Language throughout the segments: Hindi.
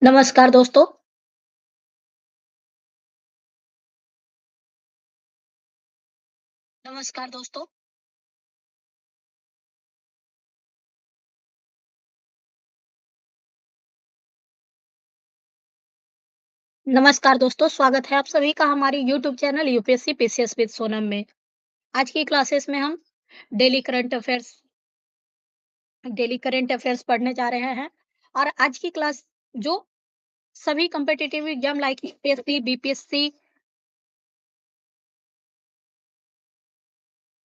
नमस्कार दोस्तों। नमस्कार दोस्तों। नमस्कार दोस्तों, स्वागत है आप सभी का हमारे YouTube channel UPSC PCS with Sonam में। आज की क्लासेस में हम daily current affairs daily current affairs पढ़ने जा रहे हैं और आज की क्लास जो सभी competitive exam like UPSC, BPSC,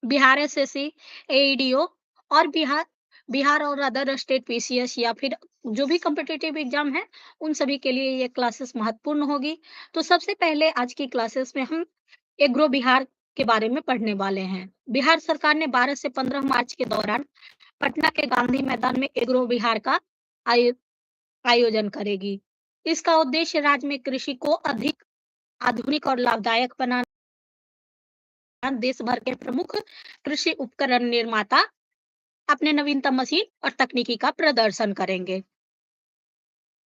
Bihar SSC, AEDO और बिहार बिहार और अदर स्टेट पीसीएस या फिर जो भी कॉम्पिटिटिव एग्जाम है, उन सभी के लिए ये क्लासेस महत्वपूर्ण होगी। तो सबसे पहले आज की क्लासेस में हम एग्रो बिहार के बारे में पढ़ने वाले हैं। बिहार सरकार ने 12 से 15 मार्च के दौरान पटना के गांधी मैदान में एग्रो बिहार का आयो, आयोजन करेगी। इसका उद्देश्य राज्य में कृषि को अधिक आधुनिक और लाभदायक बनाना। देश भर के प्रमुख कृषि उपकरण निर्माता अपने नवीनतम मशीन और तकनीकी का प्रदर्शन करेंगे।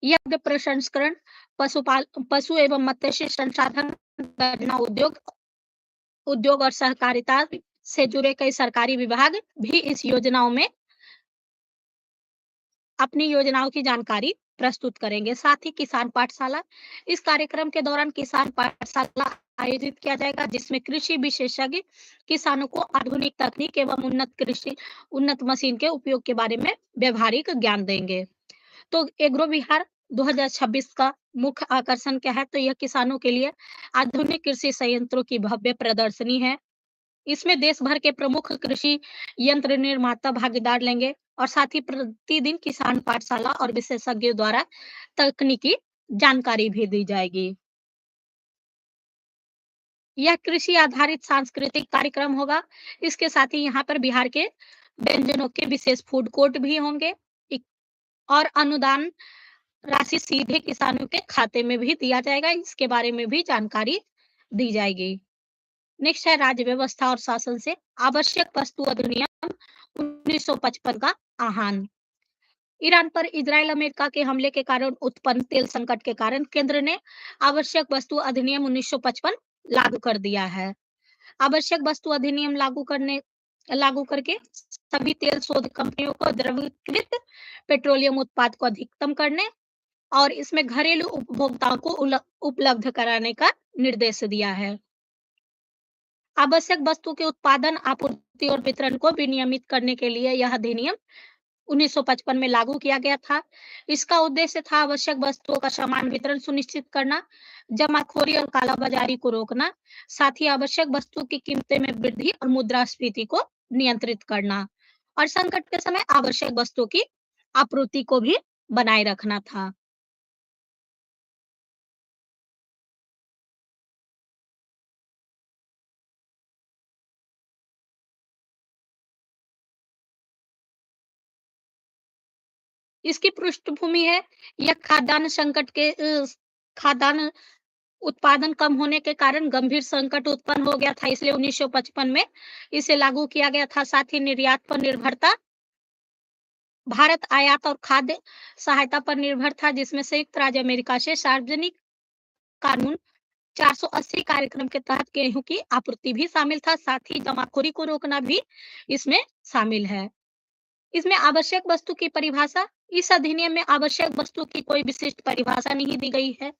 यह प्रसंस्करण, पशु एवं मत्स्य संसाधन, गन्ना उद्योग उद्योग और सहकारिता से जुड़े कई सरकारी विभाग भी इस योजनाओं में अपनी योजनाओं की जानकारी प्रस्तुत करेंगे। साथ ही किसान पाठशाला, इस कार्यक्रम के दौरान किसान पाठशाला आयोजित किया जाएगा जिसमें कृषि विशेषज्ञ किसानों को आधुनिक तकनीक एवं उन्नत मशीन के उपयोग के बारे में व्यवहारिक ज्ञान देंगे। तो एग्रो बिहार 2026 का मुख्य आकर्षण क्या है? तो यह किसानों के लिए आधुनिक कृषि संयंत्रों की भव्य प्रदर्शनी है। इसमें देश भर के प्रमुख कृषि यंत्र निर्माता भागीदार लेंगे और साथ ही प्रतिदिन किसान पाठशाला और विशेषज्ञों द्वारा तकनीकी जानकारी भी दी जाएगी। यह कृषि आधारित सांस्कृतिक कार्यक्रम होगा। इसके साथ ही यहाँ पर बिहार के व्यंजनों के विशेष फूड कोर्ट भी होंगे। और अनुदान राशि सीधे किसानों के खाते में भी दिया जाएगा। इसके बारे में भी जानकारी दी जाएगी। नेक्स्ट है राज्य व्यवस्था और शासन से आवश्यक वस्तु अधिनियम 1955 का आह्वान। ईरान पर इजरायल अमेरिका के हमले के कारण उत्पन्न तेल संकट के कारण केंद्र ने आवश्यक वस्तु अधिनियम 1955 लागू कर दिया है। आवश्यक वस्तु अधिनियम लागू करके सभी तेल शोध कंपनियों को द्रवीकृत पेट्रोलियम उत्पाद को अधिकतम करने और इसमें घरेलू उपभोक्ताओं को उपलब्ध कराने का निर्देश दिया है। आवश्यक वस्तु के उत्पादन, आपूर्ति और वितरण को विनियमित करने के लिए यह अधिनियम 1955 में लागू किया गया था। इसका उद्देश्य था आवश्यक वस्तुओं का समान वितरण सुनिश्चित करना, जमाखोरी और कालाबाजारी को रोकना, साथ ही आवश्यक वस्तु की कीमतें में वृद्धि और मुद्रास्फीति को नियंत्रित करना और संकट के समय आवश्यक वस्तुओं की आपूर्ति को भी बनाए रखना था। इसकी पृष्ठभूमि है, यह खाद्यान्न उत्पादन कम होने के कारण गंभीर संकट उत्पन्न हो गया था, इसलिए 1955 में इसे लागू किया गया था। साथ ही निर्यात पर निर्भरता, भारत आयात और खाद्य सहायता पर निर्भर था, जिसमें संयुक्त राज्य अमेरिका से सार्वजनिक कानून 480 कार्यक्रम के तहत गेहूं की आपूर्ति भी शामिल था। साथ ही जमाखोरी को रोकना भी इसमें शामिल है। इसमें आवश्यक वस्तु की परिभाषा, इस अधिनियम में आवश्यक वस्तु की कोई विशिष्ट परिभाषा नहीं दी गई है।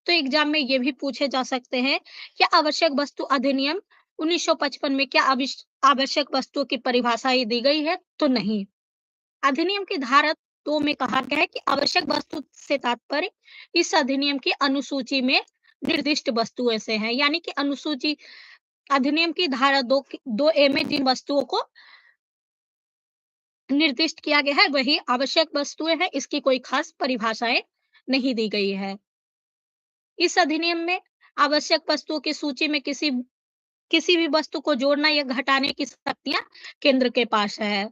तो एग्जाम में ये भी पूछे जा सकते हैं कि आवश्यक वस्तु अधिनियम 1955 में क्या आवश्यक वस्तुओं की परिभाषा ही दी गई है? तो नहीं। अधिनियम की धारा 2 में कहा गया है कि आवश्यक वस्तु से तात्पर्य इस अधिनियम की अनुसूची में निर्दिष्ट वस्तुएं से है, यानी कि अनुसूची अधिनियम की धारा 2 ए में जिन वस्तुओं को निर्दिष्ट किया गया है वही आवश्यक वस्तुएं हैं। इसकी कोई खास परिभाषाएं नहीं दी गई है। इस अधिनियम में आवश्यक वस्तुओं की सूची में किसी भी वस्तु को जोड़ना या घटाने की शक्तियां केंद्र के पास है।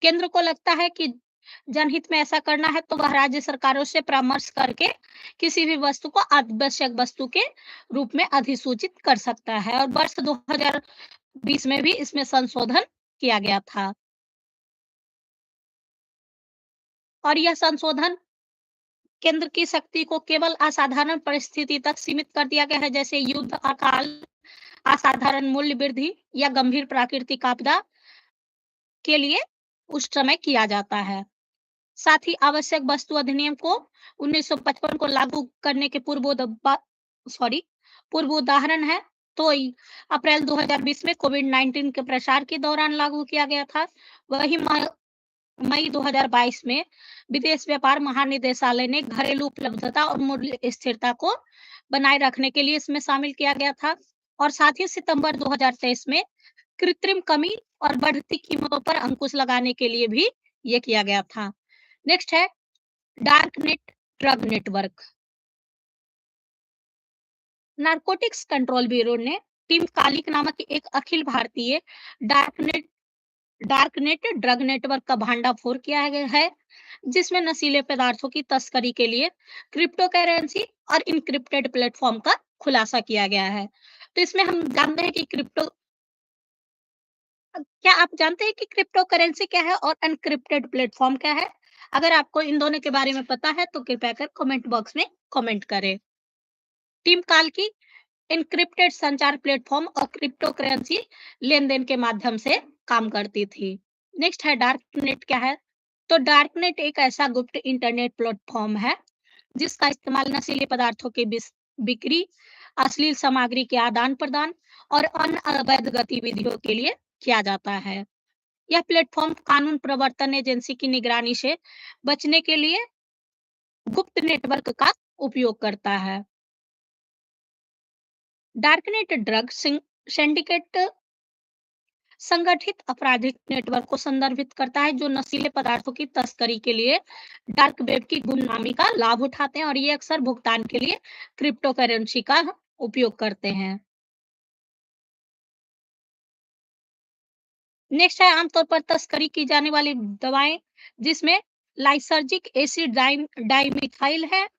केंद्र को लगता है कि जनहित में ऐसा करना है तो वह राज्य सरकारों से परामर्श करके किसी भी वस्तु को आवश्यक वस्तु के रूप में अधिसूचित कर सकता है। और वर्ष 2020 में भी इसमें संशोधन किया गया था। और यह संशोधन केंद्र की शक्ति को केवल असाधारण परिस्थिति तक सीमित कर दिया गया है, जैसे युद्ध, अकाल, असाधारण मूल्य वृद्धि या गंभीर प्राकृतिक आपदा के लिए उस समय किया जाता है। साथ ही आवश्यक वस्तु अधिनियम को 1955 को लागू करने के पूर्व उदाहरण है। तो अप्रैल 2020 में कोविड-19 के प्रसार के दौरान लागू किया गया था। वही मई 2022 में विदेश व्यापार महानिदेशालय ने घरेलू उपलब्धता और मूल्य स्थिरता को बनाए रखने के लिए इसमें शामिल किया गया था। और साथ ही सितंबर 2023 में कृत्रिम कमी और बढ़ती कीमतों पर अंकुश लगाने के लिए भी ये किया गया था। नेक्स्ट है dark net drug network. Narcotics control bureau ने टीम कालिक नामक एक Akhil Bharatiya dark net drug network का भांडाफोड़ किया गया है, जिसमें नशीले पदार्थों की तस्करी के लिए क्रिप्टो करेंसी और इनक्रिप्टेड प्लेटफॉर्म का खुलासा किया गया है। तो इसमें हम जानते हैं कि क्या आप जानते हैं कि क्रिप्टो करेंसी क्या है और एनक्रिप्टेड प्लेटफॉर्म क्या है? अगर आपको इन दोनों के बारे में पता है तो कृपया कर कमेंट बॉक्स में कमेंट करें। टीम काल की एन्क्रिप्टेड संचार प्लेटफॉर्म और क्रिप्टो करेंसी लेन-देन के माध्यम से काम करती थी। नेक्स्ट है डार्क नेट क्या है? तो डार्क नेट एक ऐसा गुप्त इंटरनेट प्लेटफॉर्म है जिसका इस्तेमाल नशीले पदार्थों की बिक्री, अश्लील सामग्री के आदान-प्रदान और अन्य अवैध गतिविधियों के लिए किया जाता है। यह प्लेटफॉर्म कानून प्रवर्तन एजेंसी की निगरानी से बचने के लिए गुप्त नेटवर्क का उपयोग करता है। डार्कनेट ड्रग सिंडिकेट संगठित आपराधिक नेटवर्क को संदर्भित करता है जो नशीले पदार्थों की तस्करी के लिए डार्क वेब की गुमनामी का लाभ उठाते हैं और ये अक्सर भुगतान के लिए क्रिप्टो करेंसी का उपयोग करते हैं। नेक्स्ट है आमतौर पर तस्करी की जाने वाली दवाएं, जिसमें लाइसर्जिक एसिड डाइमिथाइल है,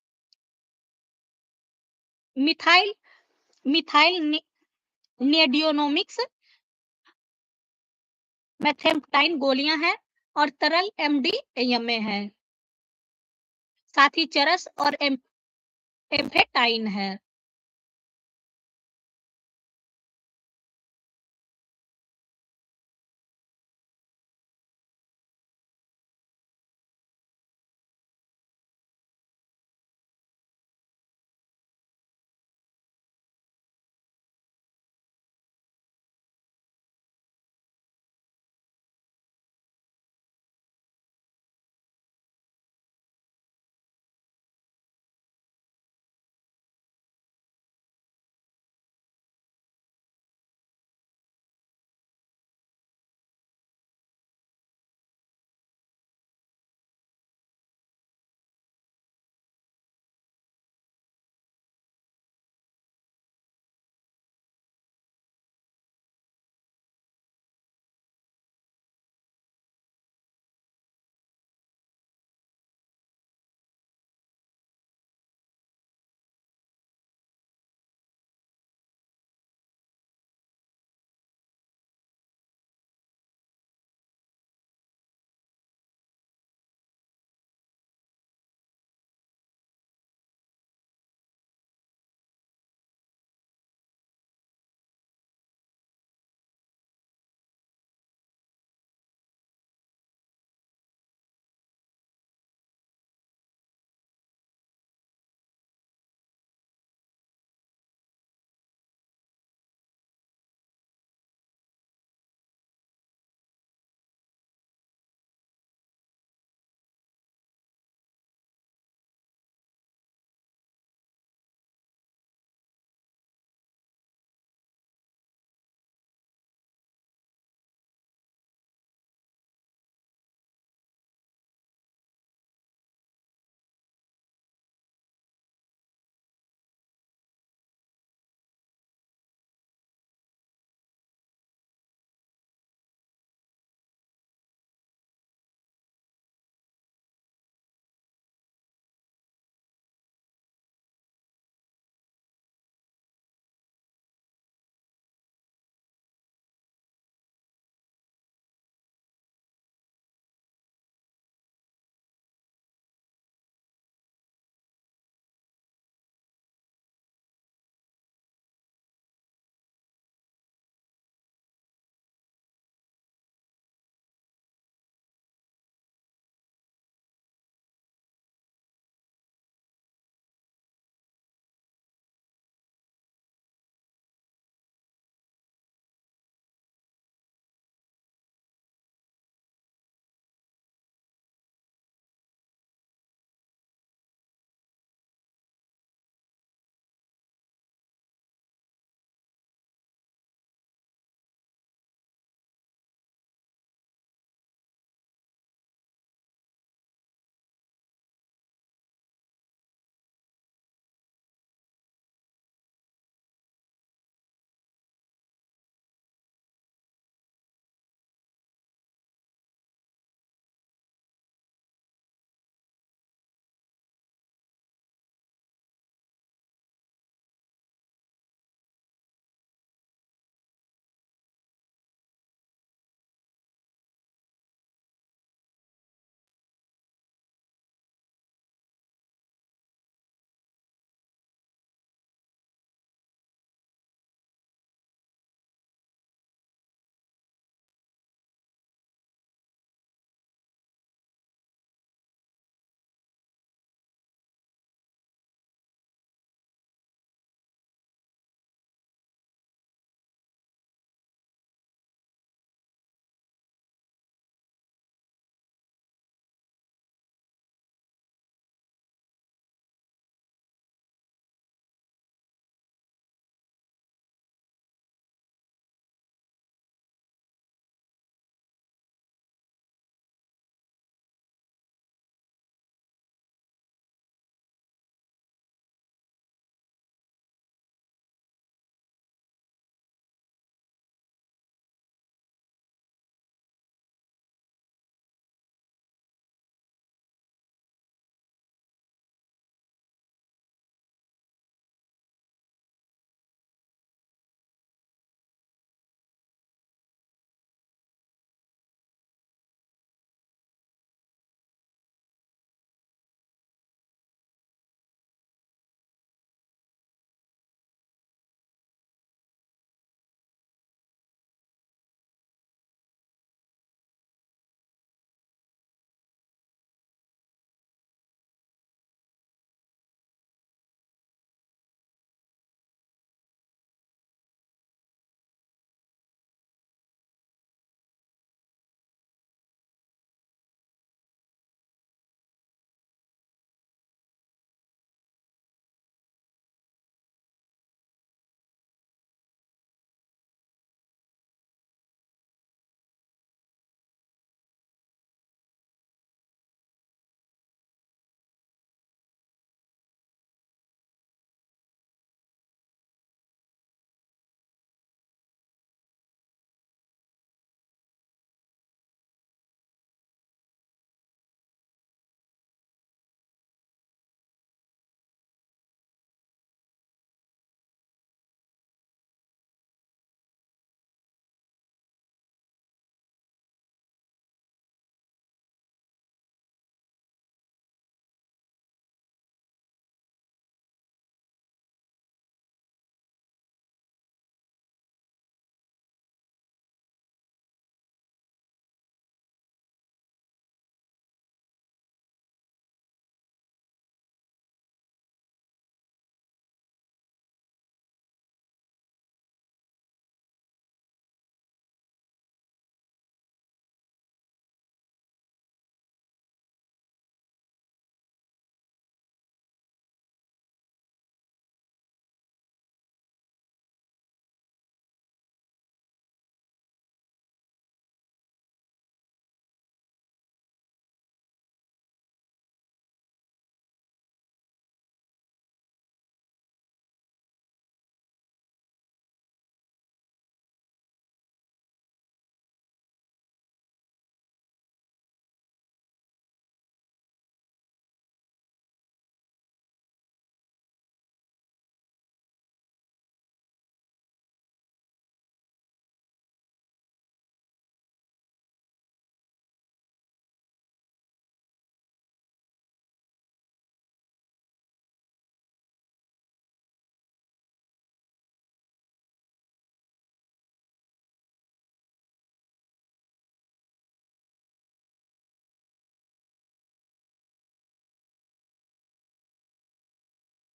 मिथाइल मिथाइल नेडियोनोमिक्स, मेथेम्पटाइन गोलियां हैं और तरल एमडीएमए है। साथ ही चरस और एम्फेटाइन है।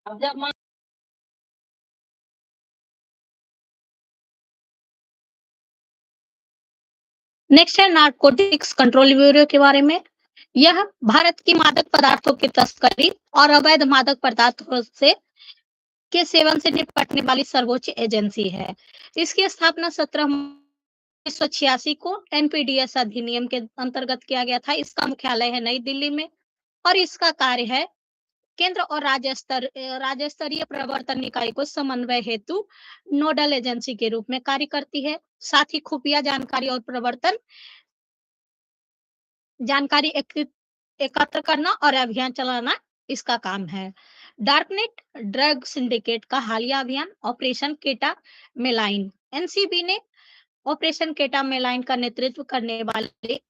अब जब मान नेक्स्ट है नारकोटिक्स कंट्रोल ब्यूरो के बारे में। यह भारत की मादक पदार्थों की तस्करी और अवैध मादक पदार्थों से के सेवन से निपटने वाली सर्वोच्च एजेंसी है। इसकी स्थापना 17 को एनपीडीएस अधिनियम के अंतर्गत किया गया था। इसका मुख्यालय है नई दिल्ली में और इसका कार्य है केंद्र और राज्य स्तरीय प्रवर्तन निकाय को समन्वय हेतु नोडल एजेंसी के रूप में कार्य करती है। साथ ही खुफिया जानकारी और प्रवर्तन जानकारी एकत्र करना और अभियान चलाना इसका काम है। डार्कनेट ड्रग सिंडिकेट का हालिया अभियान ऑपरेशन केटा मेलाइन, एनसीबी ने ऑपरेशन केटा मेलाइन का नेतृत्व करने वाले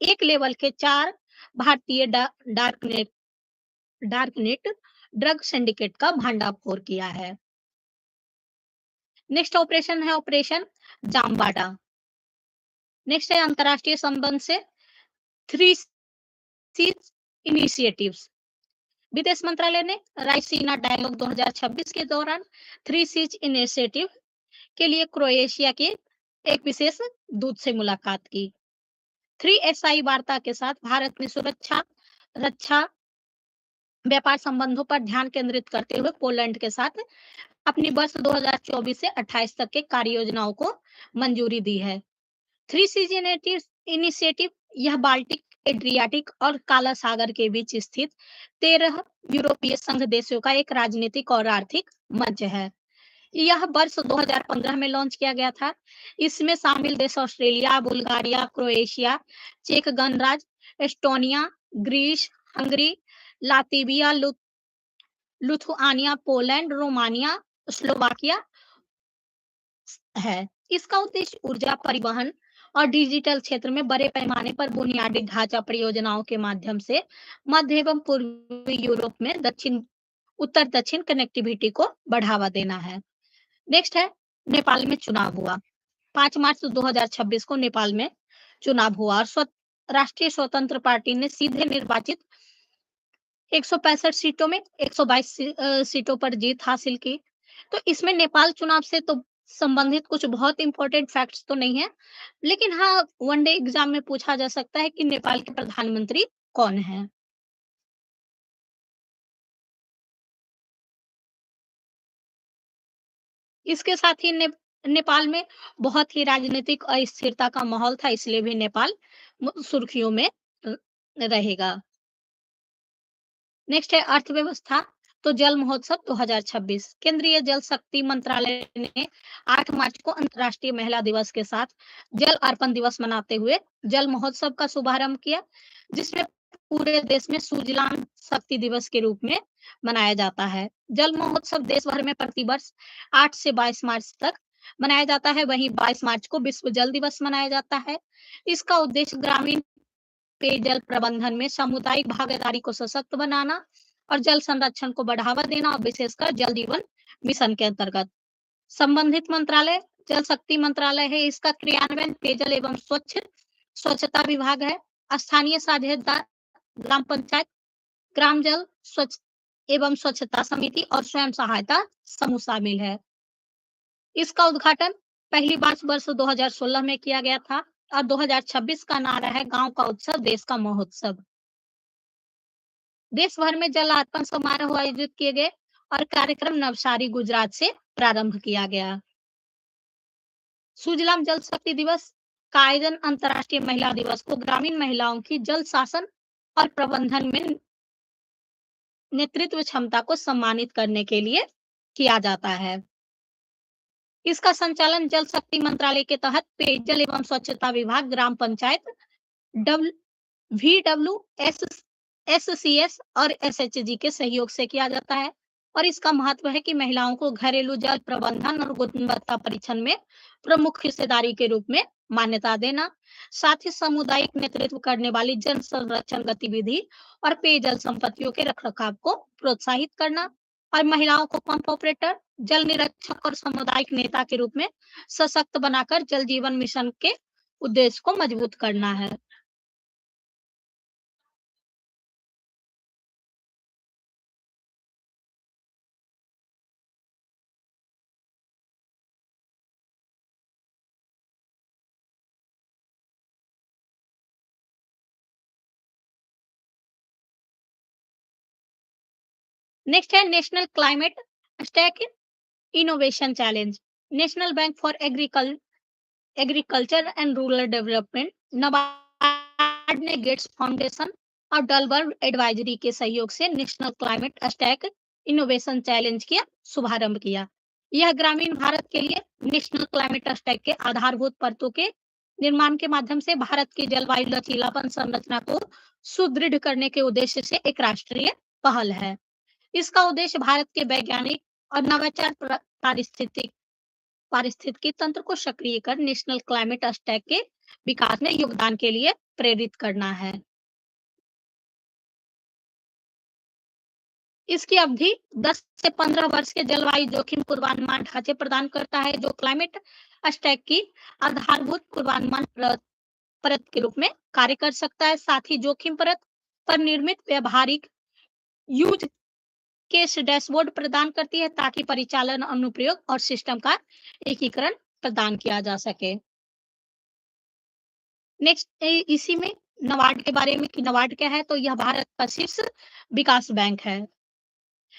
एक लेवल के 4 भारतीय डार्कनेट ड्रग सिंडिकेट का भंडाफोड़ किया है। नेक्स्ट ऑपरेशन है ऑपरेशन जामबाड़ा। नेक्स्ट है अंतरराष्ट्रीय संबंध से 3 सी इनिशिएटिव्स। विदेश मंत्रालय ने रायसीना डायलॉग 2026 के दौरान 3 सीज इनिशिएटिव के लिए क्रोएशिया के एक विशेष दूत से मुलाकात की। 3SI वार्ता के साथ भारत में सुरक्षा, रक्षा, व्यापार संबंधों पर ध्यान केंद्रित करते हुए पोलैंड के साथ अपनी वर्ष 2024 से 28 तक के कार्य योजनाओं को मंजूरी दी है। 3 इनिशिएटिव यह बाल्टिक, एड्रियाटिक और काला सागर के बीच स्थित 13 यूरोपीय संघ देशों का एक राजनीतिक और आर्थिक मंच है। यह वर्ष 2015 में लॉन्च किया गया था। इसमें शामिल देश ऑस्ट्रेलिया, बुल्गारिया, क्रोएशिया, चेक गणराज्य, Estonia, Greece, Hungary, Latvia, Lithuania, Poland, Romania, Slovakia है। इसका उद्देश्य ऊर्जा, परिवहन और डिजिटल क्षेत्र में बड़े पैमाने पर बुनियादी ढांचा परियोजनाओं के माध्यम से मध्य एवं पूर्वी यूरोप में उत्तर दक्षिण कनेक्टिविटी को बढ़ावा देना है। नेक्स्ट है नेपाल में चुनाव हुआ। 5 मार्च 2026 को नेपाल में चुनाव हुआ और राष्ट्रीय स्वतंत्र पार्टी ने सीधे निर्वाचित 165 सीटों में 122 सीटों पर जीत हासिल की। तो इसमें नेपाल चुनाव से तो संबंधित कुछ बहुत इंपॉर्टेंट फैक्ट्स तो नहीं है, लेकिन हाँ वनडे एग्जाम में पूछा जा सकता है कि नेपाल के प्रधानमंत्री कौन है। इसके साथ ही नेपाल में बहुत ही राजनीतिक अस्थिरता का माहौल था, इसलिए भी नेपाल सुर्खियों में रहेगा। नेक्स्ट है अर्थव्यवस्था। तो जल महोत्सव 2026 केंद्रीय जल शक्ति मंत्रालय ने 8 मार्च को अंतर्राष्ट्रीय महिला दिवस के साथ जल अर्पण दिवस मनाते हुए जल महोत्सव का शुभारंभ किया, जिसमें पूरे देश में सुजलाम शक्ति दिवस के रूप में मनाया जाता है। जल महोत्सव देश भर में प्रतिवर्ष 8 से 22 मार्च तक मनाया जाता है। वहीं 22 मार्च को विश्व जल दिवस मनाया जाता है। इसका उद्देश्य ग्रामीण पेयजल प्रबंधन में सामुदायिक भागीदारी को सशक्त बनाना और जल संरक्षण को बढ़ावा देना और विशेषकर जल जीवन मिशन के अंतर्गत संबंधित मंत्रालय जल शक्ति मंत्रालय है। इसका क्रियान्वयन पेयजल एवं स्वच्छता विभाग है। स्थानीय साझेदार ग्राम पंचायत, ग्राम जल स्वच्छ एवं स्वच्छता समिति और स्वयं सहायता समूह शामिल है। इसका उद्घाटन पहली बार वर्ष 2016 में किया गया था और 2026 का नारा है गांव का उत्सव देश का महोत्सव। देश भर में जल अर्पण समारोह आयोजित किए गए और कार्यक्रम नवसारी गुजरात से प्रारंभ किया गया। सुजलाम जल शक्ति दिवस का आयोजन अंतर्राष्ट्रीय महिला दिवस को ग्रामीण महिलाओं की जल शासन और प्रबंधन में नेतृत्व क्षमता को सम्मानित करने के लिए किया जाता है। इसका संचालन जल शक्ति मंत्रालय के तहत पेयजल एवं स्वच्छता विभाग, ग्राम पंचायत, VWSCS और SHG के सहयोग से किया जाता है और इसका महत्व है कि महिलाओं को घरेलू जल प्रबंधन और गुणवत्ता परीक्षण में प्रमुख हिस्सेदारी के रूप में मान्यता देना, साथ ही सामुदायिक नेतृत्व करने वाली जल संरक्षण गतिविधि और पेयजल संपत्तियों के रखरखाव को प्रोत्साहित करना और महिलाओं को पंप ऑपरेटर, जल निरीक्षक और सामुदायिक नेता के रूप में सशक्त बनाकर जल जीवन मिशन के उद्देश्य को मजबूत करना है। नेक्स्ट है national climate stack innovation challenge. National bank for agriculture and rural development NABARD ने गेट्स फाउंडेशन और डलबर्ग एडवाइजरी के सहयोग से national climate stack innovation challenge का शुभारंभ किया। यह ग्रामीण भारत के लिए नेशनल क्लाइमेट स्टैक के आधारभूत परतों के निर्माण के माध्यम से भारत की जलवायु लचीलापन संरचना को सुदृढ़ करने के उद्देश्य से एक राष्ट्रीय पहल है। इसका उद्देश्य भारत के वैज्ञानिक और नवाचार पारिस्थितिकी तंत्र को सक्रिय कर नेशनल क्लाइमेट स्टैक के विकास में योगदान के लिए प्रेरित करना है। इसकी अवधि 10 से 15 वर्ष के जलवायु जोखिम पूर्वानुमान ढांचे प्रदान करता है, जो क्लाइमेट स्टैक की आधारभूत पूर्वानुमान परत के रूप में कार्य कर सकता है। साथ ही जोखिम परत पर निर्मित व्यवहारिक यूज केस डैशबोर्ड प्रदान करती है ताकि परिचालन अनुप्रयोग और सिस्टम का एकीकरण प्रदान किया जा सके। नेक्स्ट इसी में नबार्ड के बारे में कि नबार्ड क्या है, तो यह भारत का शीर्ष विकास बैंक है।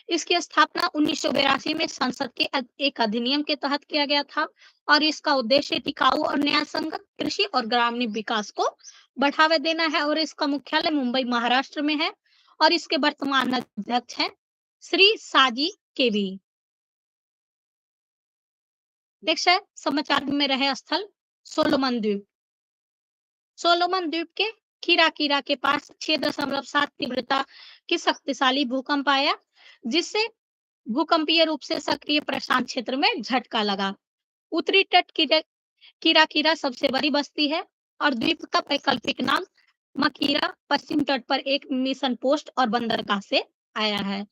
इसकी स्थापना 1982 में संसद के एक अधिनियम के तहत किया गया था और इसका उद्देश्य टिकाऊ और न्यायसंगत कृषि और ग्रामीण विकास को बढ़ावा देना है और इसका मुख्यालय मुंबई महाराष्ट्र में है और इसके वर्तमान अध्यक्ष हैं श्री साजी केवी। नेक्स्ट है समाचार में रहे स्थल सोलोमन द्वीप। सोलोमन द्वीप के कीरा के पास 6.7 तीव्रता की शक्तिशाली भूकंप आया, जिससे भूकंपीय रूप से सक्रिय प्रशांत क्षेत्र में झटका लगा। उत्तरी तट कीरा सबसे बड़ी बस्ती है और द्वीप का वैकल्पिक नाम मकीरा पश्चिम तट पर एक मिशन पोस्ट और बंदरगाह से आया है।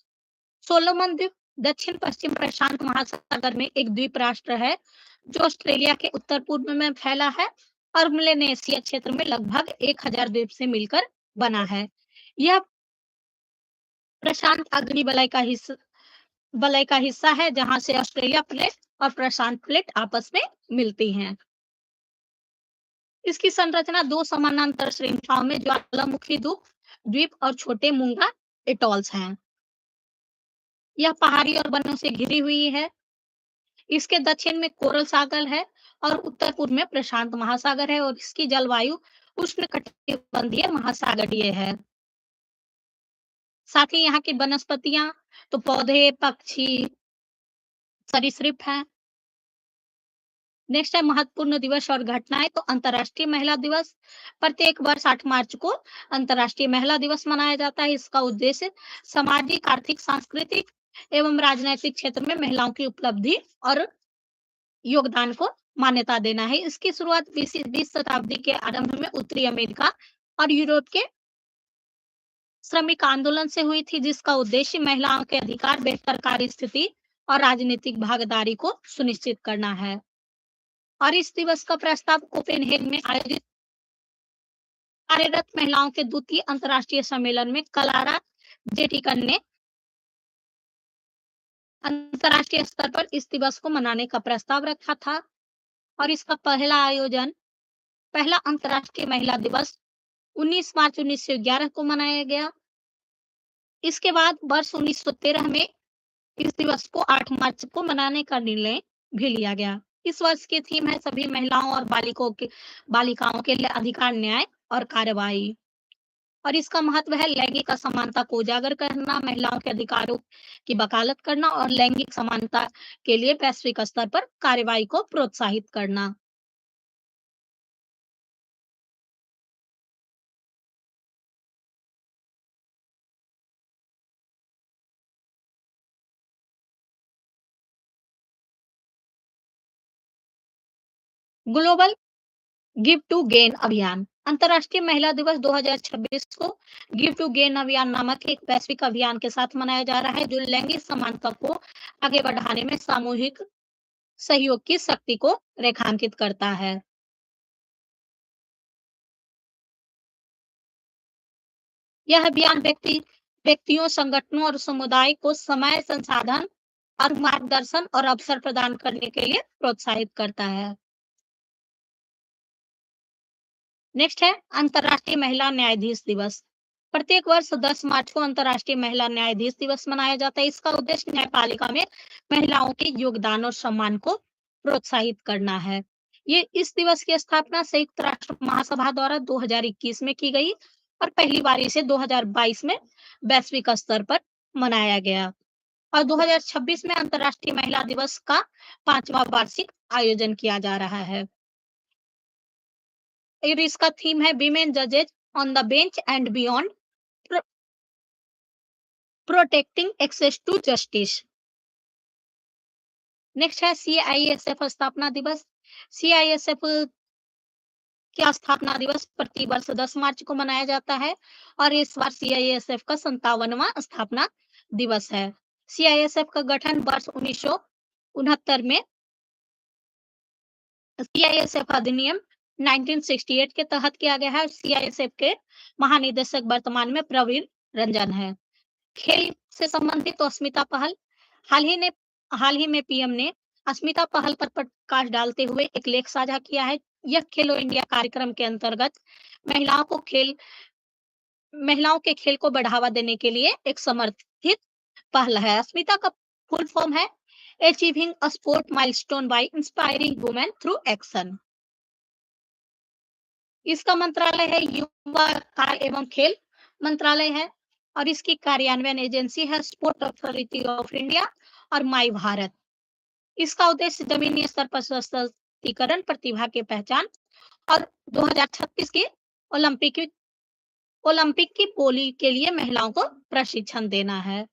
सोलोमन द्वीप दक्षिण पश्चिम प्रशांत महासागर में एक द्वीप राष्ट्र है जो ऑस्ट्रेलिया के उत्तर पूर्व में फैला है और मिलेनेशिया क्षेत्र में लगभग 1000 द्वीप से मिलकर बना है। यह प्रशांत अग्नि वलय का हिस्सा है जहां से ऑस्ट्रेलिया प्लेट और प्रशांत प्लेट आपस में मिलती हैं। इसकी संरचना 2 समानांतर श्रृंखलाओं में ज्वालामुखी द्वीप और छोटे मूंगा एटॉल्स हैं। यह पहाड़ी और वनों से घिरी हुई है। इसके दक्षिण में कोरल सागर है और उत्तर पूर्व में प्रशांत महासागर है और इसकी जलवायु उष्णकटिबंधीय महासागरीय है। साथ ही यहाँ की वनस्पतियां तो पौधे, पक्षी, सरीसृप हैं। नेक्स्ट है महत्वपूर्ण दिवस और घटनाएं। तो अंतर्राष्ट्रीय महिला दिवस प्रत्येक वर्ष 8 मार्च को अंतर्राष्ट्रीय महिला दिवस मनाया जाता है। इसका उद्देश्य सामाजिक, आर्थिक, सांस्कृतिक एवं राजनैतिक क्षेत्र में महिलाओं की उपलब्धि और योगदान को मान्यता देना है। इसकी शुरुआत 20 शताब्दी के आरंभ में उत्तरी अमेरिका और यूरोप के श्रमिक आंदोलन से हुई थी, जिसका उद्देश्य महिलाओं के अधिकार, बेहतर कार्य स्थिति और राजनीतिक भागीदारी को सुनिश्चित करना है। और इस दिवस का प्रस्ताव कोपेनहेगन में आयोजित कार्यरत महिलाओं के द्वितीय अंतर्राष्ट्रीय सम्मेलन में क्लारा जेटकिन ने अंतर्राष्ट्रीय स्तर पर इस दिवस को मनाने का प्रस्ताव रखा था और इसका पहला अंतर्राष्ट्रीय महिला दिवस 19 मार्च 1911 को मनाया गया। इसके बाद वर्ष 1913 में इस दिवस को 8 मार्च को मनाने का निर्णय भी लिया गया। इस वर्ष की थीम है सभी महिलाओं और बालिकाओं के लिए अधिकार, न्याय और कार्रवाई। और इसका महत्व है लैंगिक असमानता को उजागर करना, महिलाओं के अधिकारों की वकालत करना और लैंगिक समानता के लिए वैश्विक स्तर पर कार्रवाई को प्रोत्साहित करना। ग्लोबल गिव टू गेन अभियान। अंतर्राष्ट्रीय महिला दिवस 2026 को गिव टू गेन अभियान नामक एक वैश्विक अभियान के साथ मनाया जा रहा है, जो लैंगिक समानता को आगे बढ़ाने में सामूहिक सहयोग की शक्ति को रेखांकित करता है। यह अभियान व्यक्तियों, संगठनों और समुदाय को समय, संसाधन और मार्गदर्शन और अवसर प्रदान करने के लिए प्रोत्साहित करता है। नेक्स्ट है अंतर्राष्ट्रीय महिला न्यायाधीश दिवस। प्रत्येक वर्ष 10 मार्च को अंतर्राष्ट्रीय महिला न्यायाधीश दिवस मनाया जाता है। इसका उद्देश्य न्यायपालिका में महिलाओं के योगदान और सम्मान को प्रोत्साहित करना है। ये इस दिवस की स्थापना संयुक्त राष्ट्र महासभा द्वारा 2021 में की गई और पहली बार इसे 2022 में वैश्विक स्तर पर मनाया गया और 2026 में अंतर्राष्ट्रीय महिला दिवस का 5वां वार्षिक आयोजन किया जा रहा है। और इसका थीम है विमेन जजेज on the bench and beyond, protecting access to justice. Next है सीआईएसएफ स्थापना दिवस। सीआईएसएफ का स्थापना दिवस प्रति वर्ष 10 मार्च को मनाया जाता है और इस बार सीआईएसएफ का 57वां स्थापना दिवस है। सीआईएसएफ का गठन वर्ष 1969 में सीआईएसएफ अधिनियम 1968 के तहत किया गया है। सीआईएसएफ के महानिदेशक वर्तमान में प्रवीण रंजन है। खेल से संबंधित अस्मिता पहल। हाल ही में पीएम ने अस्मिता पहल पर प्रकाश डालते हुए एक लेख साझा किया है। यह खेलो इंडिया कार्यक्रम के अंतर्गत महिलाओं के खेल को बढ़ावा देने के लिए एक समर्थित पहल है। अस्मिता का फुल फॉर्म है achieving a sport milestone by inspiring women through action. इसका मंत्रालय है युवा कार्य एवं खेल मंत्रालय है और इसकी कार्यान्वयन एजेंसी है स्पोर्ट अथॉरिटी ऑफ इंडिया और माई भारत। इसका उद्देश्य जमीनी स्तर पर सशक्तिकरण, प्रतिभा की पहचान और 2036 के ओलंपिक की पोली के लिए महिलाओं को प्रशिक्षण देना है।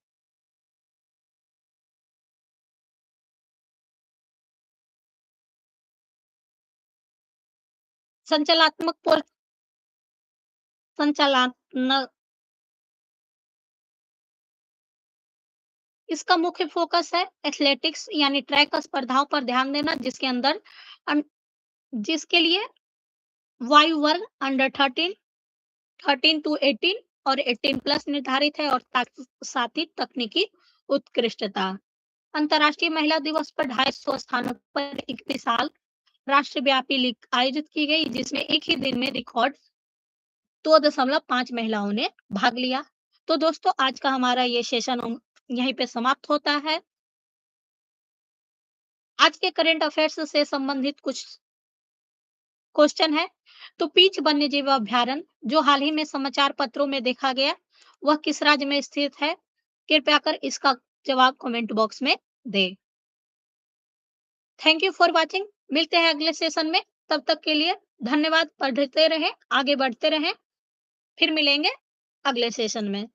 इसका मुख्य फोकस है एथलेटिक्स यानी ट्रैक स्पर्धाओं पर ध्यान देना, जिसके लिए वायु वर्ग अंडर 13 टू 18 और 18+ निर्धारित है और साथ ही तकनीकी उत्कृष्टता। अंतर्राष्ट्रीय महिला दिवस पर 250 स्थानों पर 21 साल राष्ट्रव्यापी लीग आयोजित की गई, जिसमें एक ही दिन में रिकॉर्ड 2.5 महिलाओं ने भाग लिया। तो दोस्तों, आज का हमारा ये सेशन यहीं पे समाप्त होता है। आज के करंट अफेयर्स से संबंधित कुछ क्वेश्चन है। तो पीच वन्यजीव अभ्यारण्य जो हाल ही में समाचार पत्रों में देखा गया, वह किस राज्य में स्थित है? कृपया कर इसका जवाब कमेंट बॉक्स में दें। Thank you for watching. मिलते हैं अगले सेशन में। तब तक के लिए धन्यवाद। पढ़ते रहें, आगे बढ़ते रहें। फिर मिलेंगे अगले सेशन में।